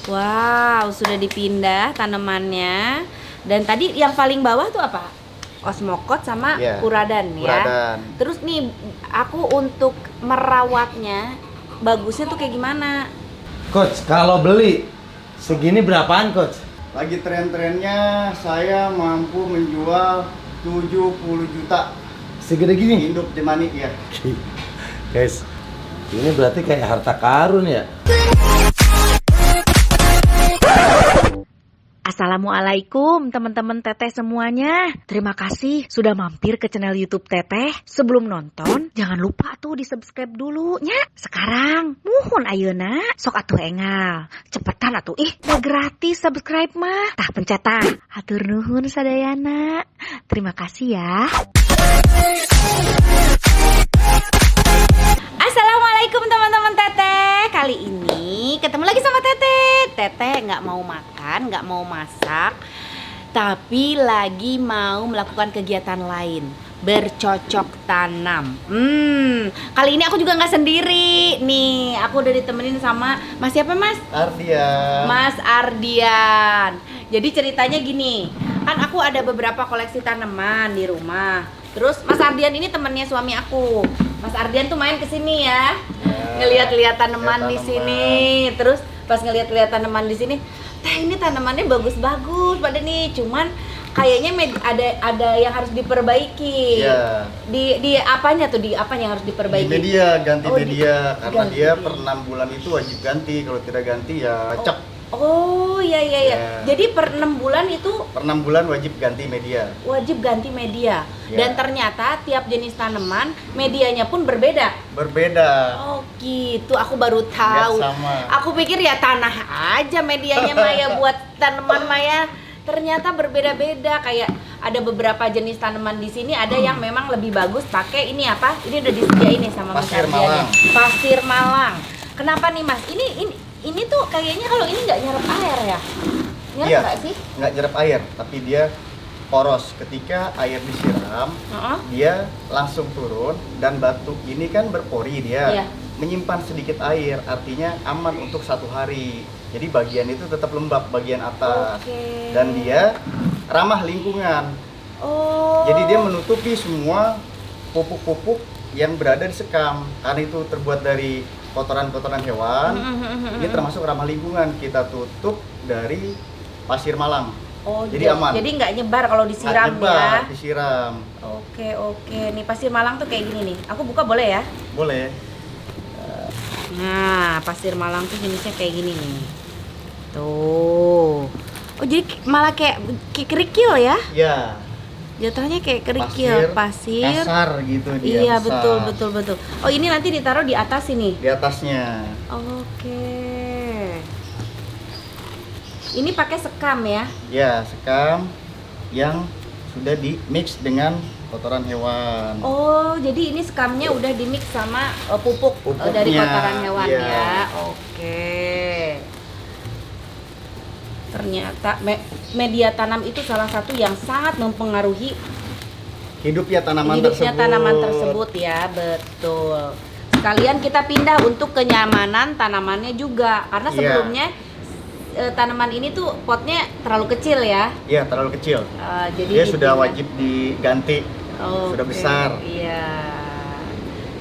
Wow, sudah dipindah tanamannya. Dan tadi yang paling bawah tuh apa? Osmokot sama Uradan ya. Uradan. Terus nih aku untuk merawatnya bagusnya tuh kayak gimana? Coach, kalau beli segini berapaan, Coach? Lagi tren-trennya saya mampu menjual 70 juta Segede gini? hidup jemani ya. Guys, ini berarti kayak harta karun ya? Assalamualaikum teman-teman Teteh semuanya. Terima kasih sudah mampir ke channel YouTube Teteh. Sebelum nonton, jangan lupa tuh di subscribe dulu nya. Sekarang, muhun ayeuna, sok atuh engal. Cepetan atuh, udah gratis subscribe mah. Tah pencet tah. Hatur nuhun sadayana. Terima kasih ya. Assalamualaikum teman-teman Teteh. Kali ini ketemu lagi sama Teteh. Teteh nggak mau makan, nggak mau masak, tapi lagi mau melakukan kegiatan lain, bercocok tanam. Kali ini aku juga nggak sendiri. Nih, aku udah ditemenin sama Mas siapa Mas? Ardian. Mas Ardian. Jadi ceritanya gini, kan aku ada beberapa koleksi tanaman di rumah. Terus Mas Ardian ini temennya suami aku. Mas Ardian tuh main ke sini ya, ngeliat-liat tanaman di sini. Terus pas ngeliat-liat tanaman di sini, teh ini tanamannya bagus-bagus pada nih. Cuman kayaknya ada yang harus diperbaiki. Iya. Di apanya tuh? Di apanya yang harus diperbaiki? Di media, ganti Oh, media karena ganti. dia per 6 bulan itu wajib ganti. Kalau tidak ganti ya cek. Oh iya. Ya. Jadi per 6 bulan itu Per 6 bulan wajib ganti media. wajib ganti media. Ya. Dan ternyata tiap jenis tanaman medianya pun berbeda. Berbeda. Oh gitu, aku baru tahu. Nggak sama. Aku pikir ya tanah aja medianya Maya buat tanaman Maya. Ternyata berbeda-beda. Kayak ada beberapa jenis tanaman di sini ada yang memang lebih bagus pakai ini apa? Ini udah disediain nih sama Mas Pasir Ardian Malang. nih. Pasir Malang. Kenapa nih Mas? Ini tuh kayaknya kalau ini nggak nyerap air ya? Nyerap Iya. nggak sih? Nggak nyerap air, tapi dia poros. Ketika air disiram, Heeh. dia langsung turun dan batu ini kan berpori dia. Iya. Menyimpan sedikit air, artinya aman untuk 1 hari. Jadi bagian itu tetap lembab bagian atas. Oke. Dan dia ramah lingkungan. Oh. Jadi dia menutupi semua pupuk-pupuk yang berada di sekam. Karena itu terbuat dari kotoran-kotoran hewan. Ini termasuk ramah lingkungan. Kita tutup dari pasir Malang. Oh, jadi aman. Jadi nggak nyebar kalau disiram Nggak nyebar, ya. disiram. Oke. Nih pasir Malang tuh kayak gini nih. Aku buka boleh ya? Boleh. Nah, pasir Malang tuh jenisnya kayak gini nih. Tuh. Oh, jadi malah kayak kerikil ya? Ya, Jatuhnya kayak kerikil, pasir. kasar gitu dia. Iya, besar. betul. Oh, ini nanti ditaruh di atas ini. Di atasnya. Oke. Ini pakai sekam ya? Ya, sekam yang sudah di mix dengan kotoran hewan. Oh, jadi ini skamnya udah dimix sama pupuk dari Pupuknya, kotoran hewan iya. ya. Oke. Ternyata media tanam itu salah satu yang sangat mempengaruhi Hidupnya tanaman hidupnya tersebut. tanaman tersebut ya, betul. Sekalian kita pindah untuk kenyamanan tanamannya juga, karena Iya. sebelumnya tanaman ini tuh potnya terlalu kecil ya. Iya, terlalu kecil. Jadi Dia sudah dipindah. wajib diganti. Sudah Oke, besar. Iya.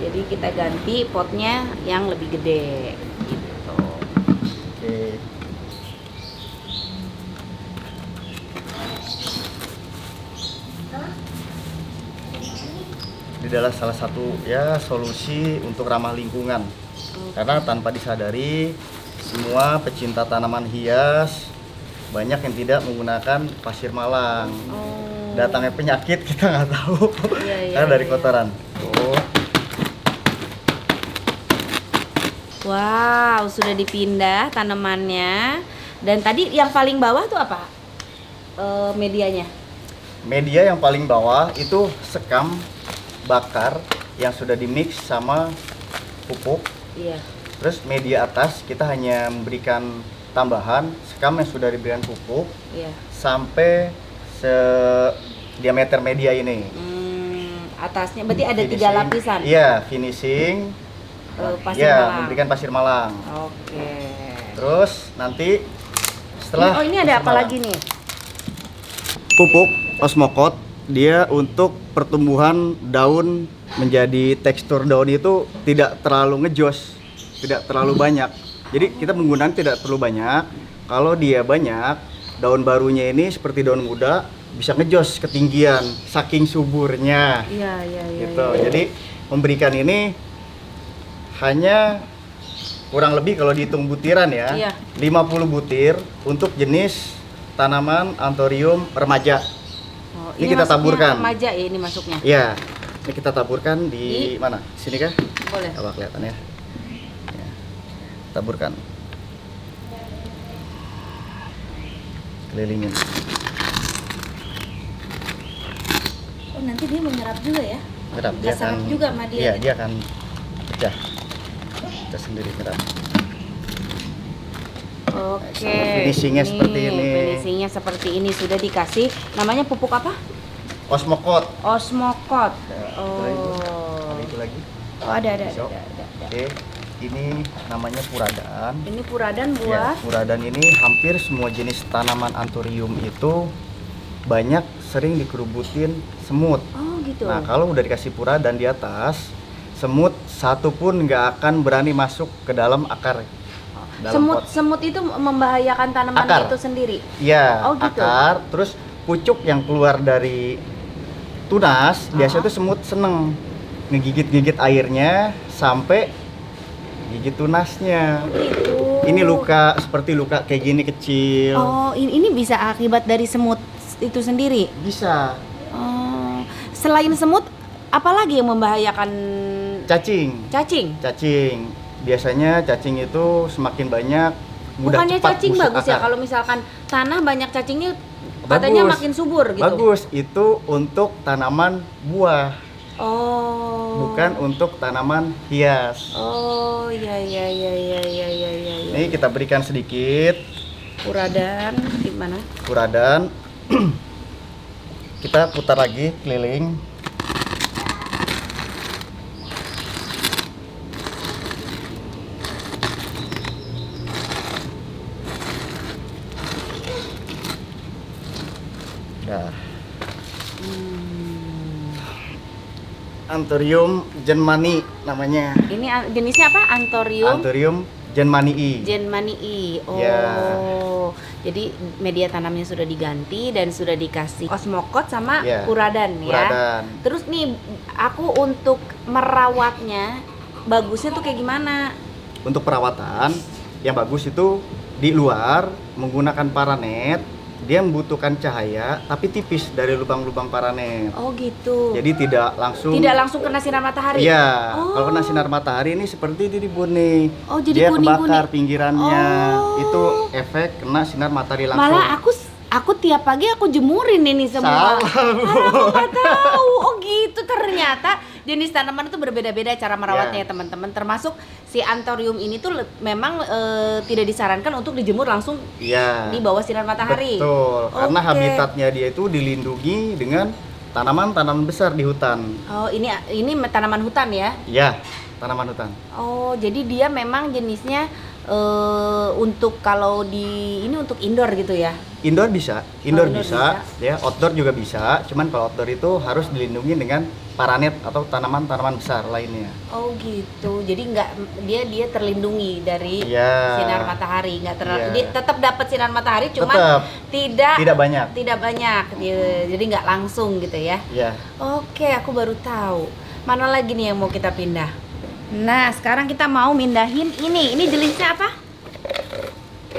Jadi kita ganti potnya yang lebih gede gitu. Oke. Ini adalah salah satu ya solusi untuk ramah lingkungan. Karena tanpa disadari semua pecinta tanaman hias banyak yang tidak menggunakan pasir Malang. Oh. Datangnya penyakit kita nggak tahu Iya, karena dari iya. kotoran. Oh, Wow, sudah dipindah tanamannya. Dan tadi yang paling bawah tuh apa? Medianya. media yang paling bawah itu sekam bakar yang sudah dimix sama pupuk. Iya. Terus media atas kita hanya memberikan tambahan sekam yang sudah diberikan pupuk Iya. sampai diameter media ini. Atasnya berarti ada 3 Finishing. lapisan. Iya, finishing. Pasir Iya, Malang. memberikan pasir Malang. Oke. Terus nanti setelah Oh, ini ada apa lagi nih? pupuk Osmokot, dia untuk pertumbuhan daun menjadi tekstur daun itu tidak terlalu ngejos, tidak terlalu banyak. Jadi kita menggunakan tidak terlalu banyak. Kalau dia banyak, daun barunya ini seperti daun muda bisa ngejos ketinggian saking suburnya. Iya, Gitu. Jadi memberikan ini hanya kurang lebih kalau dihitung butiran ya, Iya. 50 butir untuk jenis tanaman anthurium remaja. Oh, Ini kita masuknya taburkan. Remaja ya ini masuknya. Ya, ini kita taburkan di mana? Sini kah? Boleh. Coba kelihatan ya. Ya. Taburkan. Kelilingin. Oh, nanti dia menyerap juga ya? Nyerap, Nggak serap juga sama dia Iya, gitu? dia akan pecah. Pecah sendiri nyerap. Oke. Finishingnya seperti ini. Finishingnya seperti ini sudah dikasih. Namanya pupuk apa? Osmokot. Osmokot. Ada Oh. itu lagi. Oh, ada. Besok. Oke, ini namanya puradan. Ini puradan Ya, buah. puradan ini hampir semua jenis tanaman anthurium itu banyak sering dikerubutin semut. Oh, gitu. Nah, kalau udah dikasih puradan di atas, semut satu pun nggak akan berani masuk ke dalam akar. Dalam pot. Semut itu membahayakan tanaman Akar. itu sendiri. Ya, Oh, gitu. akar. Terus pucuk yang keluar dari tunas, biasanya tuh semut seneng ngegigit-gigit airnya sampai gigit tunasnya. Gitu. Ini luka seperti luka kayak gini kecil. Oh, ini bisa akibat dari semut itu sendiri. Bisa. Oh, selain semut, apalagi yang membahayakan Cacing. cacing? Biasanya cacing itu semakin banyak mudah Bukannya cepat cacing busuk bagus ya akar. kalau misalkan tanah banyak cacingnya katanya Bagus. makin subur gitu. Bagus, itu untuk tanaman buah, Oh. bukan untuk tanaman hias. Oh, iya. Ini kita berikan sedikit Puradan gimana? puradan. Kita putar lagi keliling. Dah. Anthurium genmani namanya. Ini jenisnya apa? Anthurium Anthurium genmanii. genmanii. Oh. Ya. Jadi media tanamnya sudah diganti dan sudah dikasih osmokot sama Ya, puradan ya. Puradan. Terus nih aku untuk merawatnya bagusnya tuh kayak gimana? Untuk perawatan yang bagus itu di luar menggunakan paranet, dia membutuhkan cahaya tapi tipis dari lubang-lubang paranet. Oh gitu. Jadi tidak langsung. Tidak langsung kena sinar matahari. Iya. Oh. Kalau kena sinar matahari ini seperti didibun nih. Oh, jadi dia kuning-kuning. kebakar pinggirannya. Oh. Itu efek kena sinar matahari langsung. Malah aku tiap pagi aku jemurin ini semua. Salah, Karena aku nggak tahu. Oh gitu, ternyata jenis tanaman itu berbeda-beda cara merawatnya ya teman-teman. Termasuk si anthurium ini tuh memang tidak disarankan untuk dijemur langsung Iya. di bawah sinar matahari. Betul. Karena Oke. habitatnya dia itu dilindungi dengan tanaman-tanaman besar di hutan. Oh ini tanaman hutan ya? Iya, tanaman hutan. Oh jadi dia memang jenisnya untuk kalau di ini untuk indoor gitu ya? Indoor bisa, indoor bisa, ya, outdoor juga bisa. Cuman kalau outdoor itu harus dilindungi dengan paranet atau tanaman-tanaman besar lainnya. Oh gitu, jadi nggak dia terlindungi dari Iya. sinar matahari, nggak terlalu, Iya. dia tetap dapat sinar matahari, cuman Tetap tidak banyak. tidak banyak, jadi nggak langsung gitu ya. Ya, Oke, aku baru tahu. Mana lagi nih yang mau kita pindah? Nah, sekarang kita mau mindahin ini jenisnya apa?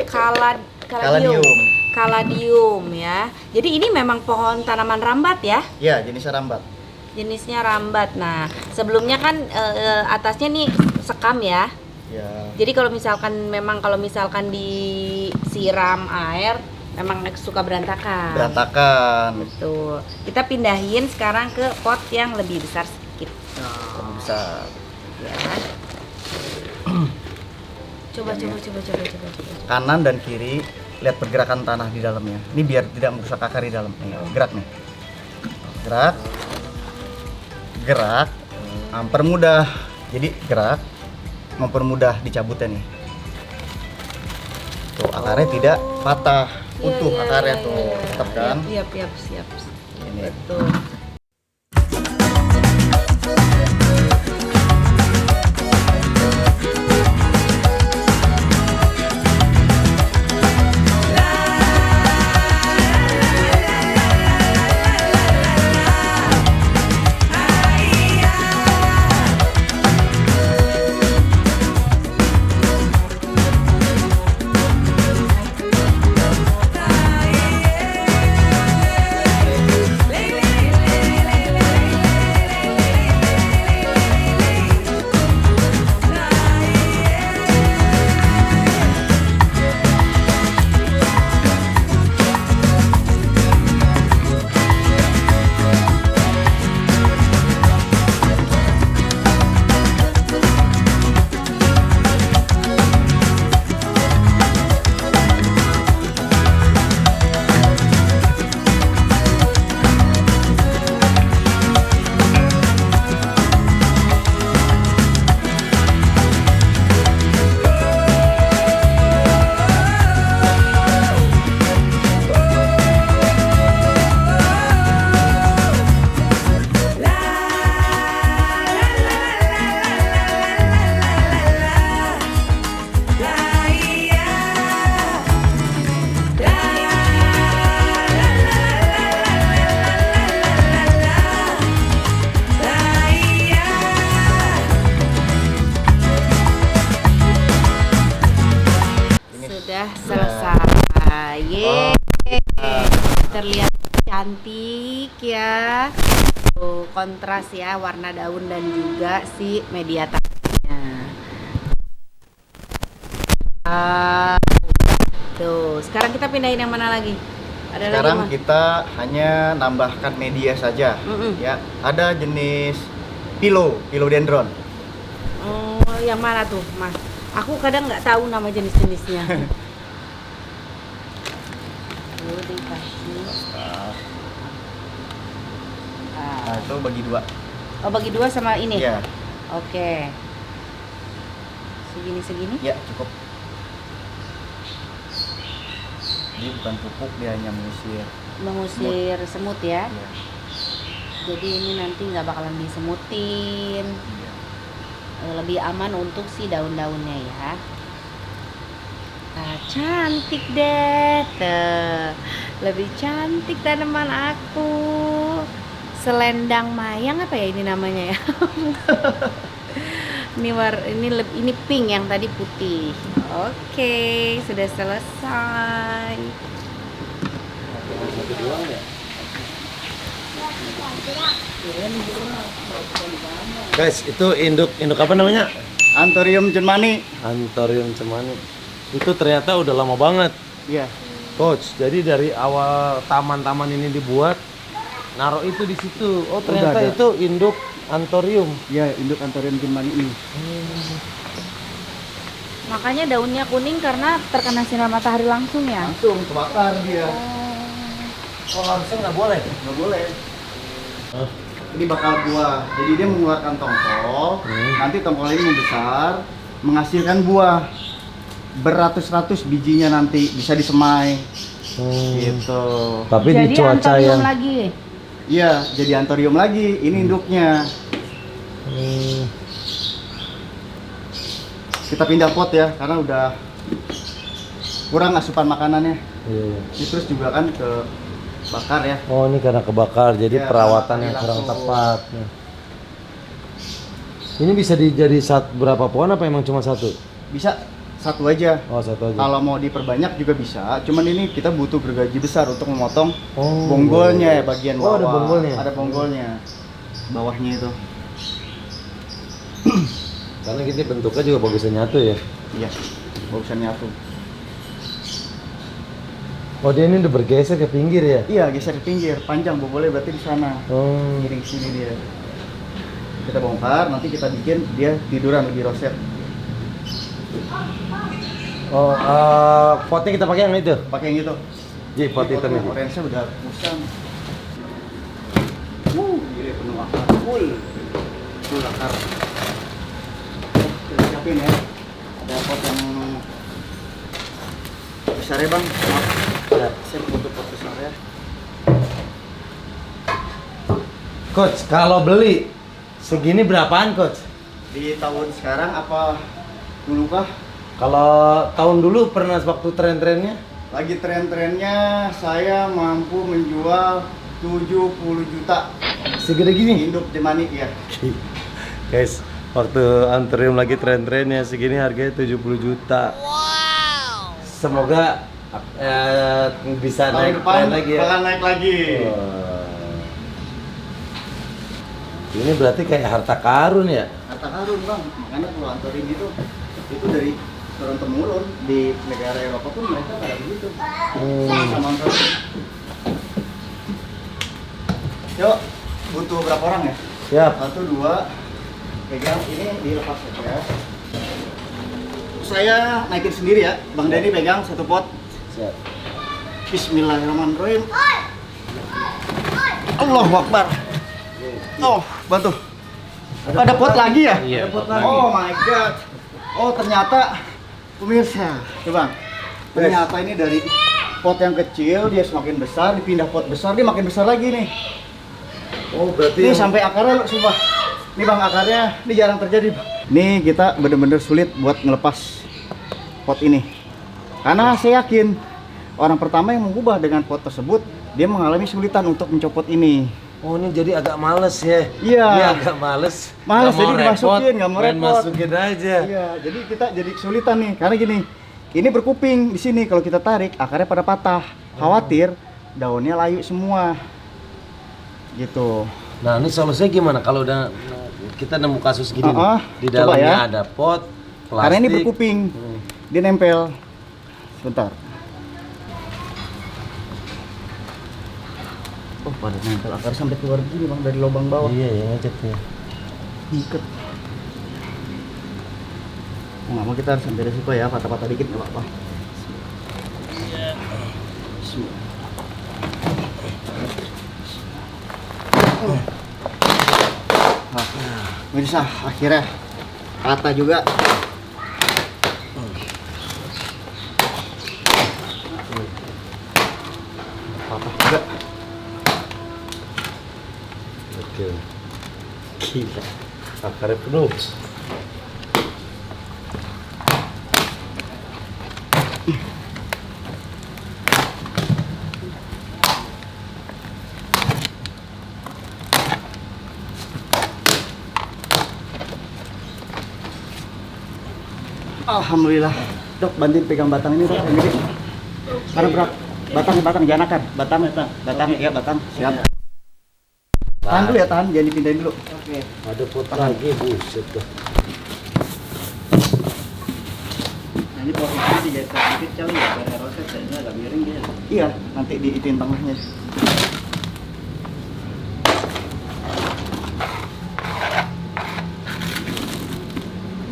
Caladium. Caladium ya. Jadi ini memang pohon tanaman rambat ya? Ya, jenisnya rambat. Jenisnya rambat. Nah, sebelumnya kan atasnya nih sekam ya. Ya. Jadi kalau misalkan disiram air memang suka berantakan. Berantakan. Betul. Kita pindahin sekarang ke pot yang lebih besar sedikit. Besar. Ya. Coba. Kanan dan kiri, lihat pergerakan tanah di dalamnya. Ini biar tidak merusak akar di dalam. Nih, gerak nih. Gerak. Mempermudah. Jadi gerak, mempermudah dicabutnya nih. Tuh akarnya tidak patah, Iya, utuh iya, akarnya iya, tuh, iya. tetap kan? Siap. Ini. Betul. Sudah selesai. Yeay. Terlihat cantik ya. Tuh, kontras ya warna daun dan juga si media tanamnya. Tuh, sekarang kita pindahin yang mana lagi? Ada Sekarang lagi, kita hanya nambahkan media saja. Mm-mm. Ya, ada jenis philodendron. Oh, yang mana tuh, Mas? Aku kadang nggak tahu nama jenis-jenisnya. Tuh, dikasih. Nah, itu bagi dua. Oh, bagi dua sama ini? Iya, Oke. Segini-segini? ya cukup. Jadi bukan pupuk, dia hanya Mengusir semut ya. Iya. Jadi ini nanti nggak bakalan disemutin. Iya. Lebih aman untuk si daun-daunnya ya. Nah, cantik deh. Tuh. Lebih cantik tanaman aku. Selendang mayang apa ya ini namanya ya? ini pink, yang tadi putih. Oke, sudah selesai. Guys, itu induk apa namanya? Anthurium cemani. Anthurium cemani. Itu ternyata udah lama banget, Iya. Coach. Jadi dari awal taman-taman ini dibuat, naruh itu di situ. Oh, ternyata ada. itu induk Anthurium. Iya, induk Anthurium cemani ini. Makanya daunnya kuning karena terkena sinar matahari langsung ya. Langsung kebakar dia. Oh, harusnya nggak boleh. Nggak boleh. Oh. Ini bakal buah. Jadi dia mengeluarkan tongkol. Nanti tongkol ini membesar, menghasilkan buah. Beratus-ratus bijinya nanti bisa disemai. Gitu. Tapi Jadi di cuaca anthurium yang lagi. Iya, jadi anthurium lagi. Ini induknya. Kita pindah pot ya, karena udah kurang asupan makanannya. Iya. Ini terus juga kan ke bakar ya. Oh, ini karena kebakar, jadi Ya, perawatan yang langsung. kurang tepat. Nah. Ini bisa jadi berapa pohon apa emang cuma satu? Bisa satu aja. Oh, satu aja. Kalau mau diperbanyak juga bisa. Cuman ini kita butuh gergaji besar untuk memotong Oh, bonggolnya ya, bagian Oh, bawah. ada bonggolnya? Ada bonggolnya. Bawahnya itu. Karena gini bentuknya juga bagusnya nyatu ya. Iya. Bagusan nyatu. Oh, dia ini udah bergeser ke pinggir ya? Iya, geser ke pinggir. Panjang bonggolnya berarti di sana. Oh. Miring sini dia. Kita bongkar, nanti kita bikin dia tiduran lebih roset. Oh, potnya kita pakai yang itu. Pakai yang itu. Ji, pot hitam Potnya ini. orange-nya udah musang. Gila penuh akar. Full akar. Kita siapin ya. Ada pot yang besar ya bang. Maaf. Ya. Saya butuh pot besar ya. Coach, kalau beli segini berapaan coach? Di tahun sekarang apa dulu kah? Kalau tahun dulu pernah waktu tren-trennya? Lagi tren-trennya saya mampu menjual 70 juta Segede gini? induk Jemanik ya. Guys, waktu Anthurium lagi tren-trennya segini harganya 70 juta. Wow. Semoga bisa Tahun naik depan tren lagi ya. bakal naik lagi. Wah. Ini berarti kayak harta karun ya? Harta karun bang, makanya kalau Anthurium itu dari turun temurun di negara Eropa pun mereka pada begitu. Sama Anthurium. Yuk, butuh berapa orang ya? Siap. 1, 2, pegang ini dilepas ya. Saya naikin sendiri ya, Bang Denny pegang satu pot. Siap. Bismillahirrahmanirrahim. Allahu Akbar. Oh, bantu. Ada pot lagi ya? Iya, Ada pot pot lagi. Oh my god. Oh, ternyata pemirsa, coba. Ternyata ini dari pot yang kecil dia semakin besar, dipindah pot besar dia makin besar lagi nih. Oh, berarti Ini sampai akarnya sumpah. Ini bang akarnya, ini jarang terjadi. Nih kita bener-bener sulit buat ngelepas pot ini. Karena saya yakin orang pertama yang mengubah dengan pot tersebut, dia mengalami kesulitan untuk mencopot ini. Oh, ini jadi agak males ya? Iya. Ini agak males. Males, Nggak mau jadi dimasukin, repot, nggak mau main repot. masukin aja. Iya, jadi kita jadi kesulitan nih. Karena gini, ini berkuping di sini. Kalau kita tarik, akarnya pada patah. Khawatir daunnya layu semua. Gitu. Nah, ini solusinya gimana kalau udah kita nemu kasus gini nih? Di coba dalamnya ya. ada pot, plastik. Karena ini berkuping, dia nempel. Sebentar. Oh, pada nempel akar sampai keluar begini bang dari lubang bawah. Iya, ya ngecetnya. Diikat. Nggak mau kita harus ambil resiko ya, patah-patah dikit nggak apa-apa. Bismillah. Mirsa, akhirnya patah juga. Patah juga. Oke. Gila. Akarnya penuh. Alhamdulillah. Dok, bantuin pegang batang ini dok, yang gede. Karena berat. Batang, jangan akan. Batang, ya batang. Siap. Tahan dulu ya, tahan. Jangan dipindahin dulu. Oke. Ada pot lagi, buset tuh. Nah, ini posisinya digeser sedikit kali ya, biar roset jadinya agak miring dia. Iya, nanti diitin tengahnya.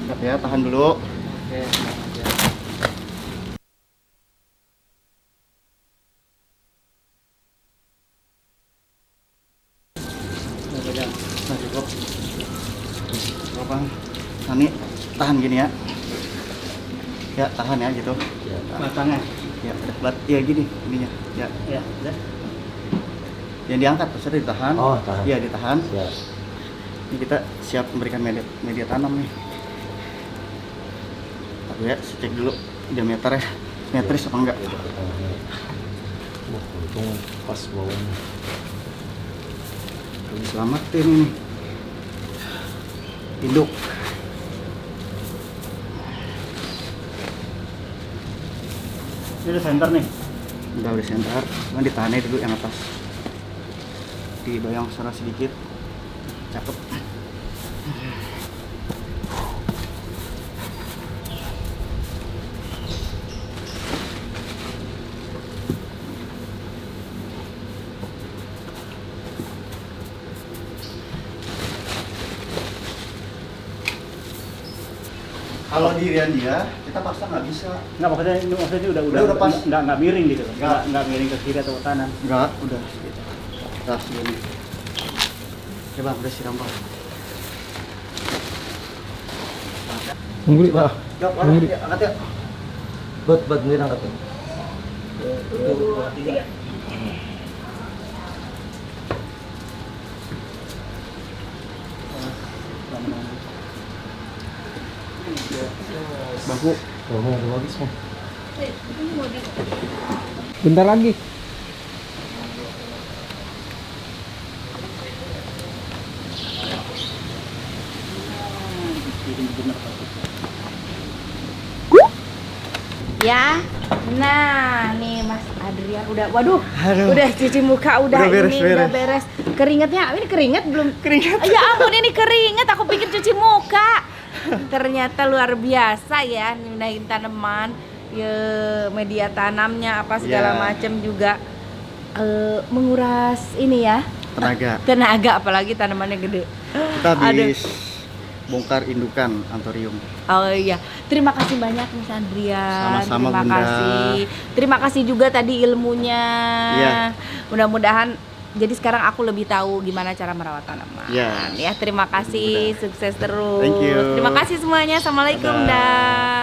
Siap ya, tahan dulu. Oke, nah, cukup. Cukup bang. Nah, ini tahan gini ya. Ya, tahan ya gitu. Ya, Batangnya. Ya, ya gini ininya. Ya, udah. Yang diangkat, terus ditahan. Oh, tahan. Iya, ditahan. ya. Ini kita siap memberikan media tanam nih. Tapi ya, saya cek dulu diameternya. Simetris apa enggak? Wah, untung pas bawahnya. Diselamatin ini. Induk. Ini udah center nih. Udah center. Cuma ditahan dulu yang atas. Dibayang secara sedikit. Cakep. Kalau di dia kita paksa nggak bisa. Nggak, maksudnya Udah pas. nggak miring gitu, Nggak. nggak miring ke kiri atau ke kanan. Enggak, udah. Udah segini. Coba udah siram bang. Tunggu, Pak. Yuk, mana? Ya, angkat ya. Buat angkat. 2, 3. Bangku. Oh, udah habis Bang. Bentar lagi. Ya. Nah, nih Mas Adrian udah, waduh, Aduh. udah cuci muka udah, Udah beres, ini beres. udah beres. Keringetnya, ini keringet belum? Keringet. Ya ampun, ini keringet. Aku pikir cuci muka. Ternyata luar biasa ya, mindahin tanaman, ya media tanamnya apa segala Ya. macam juga menguras ini ya tenaga, apalagi tanamannya gede. Kita habis bongkar indukan antorium. Oh iya, terima kasih banyak Mas Andrian. Sama-sama, terima Bunda. kasih. Terima kasih juga tadi ilmunya. Iya. Mudah-mudahan jadi sekarang aku lebih tahu gimana cara merawat tanaman. Iya. Ya, terima kasih. Sukses terus. Thank you. Terima kasih semuanya. Assalamualaikum, Dadah. dah.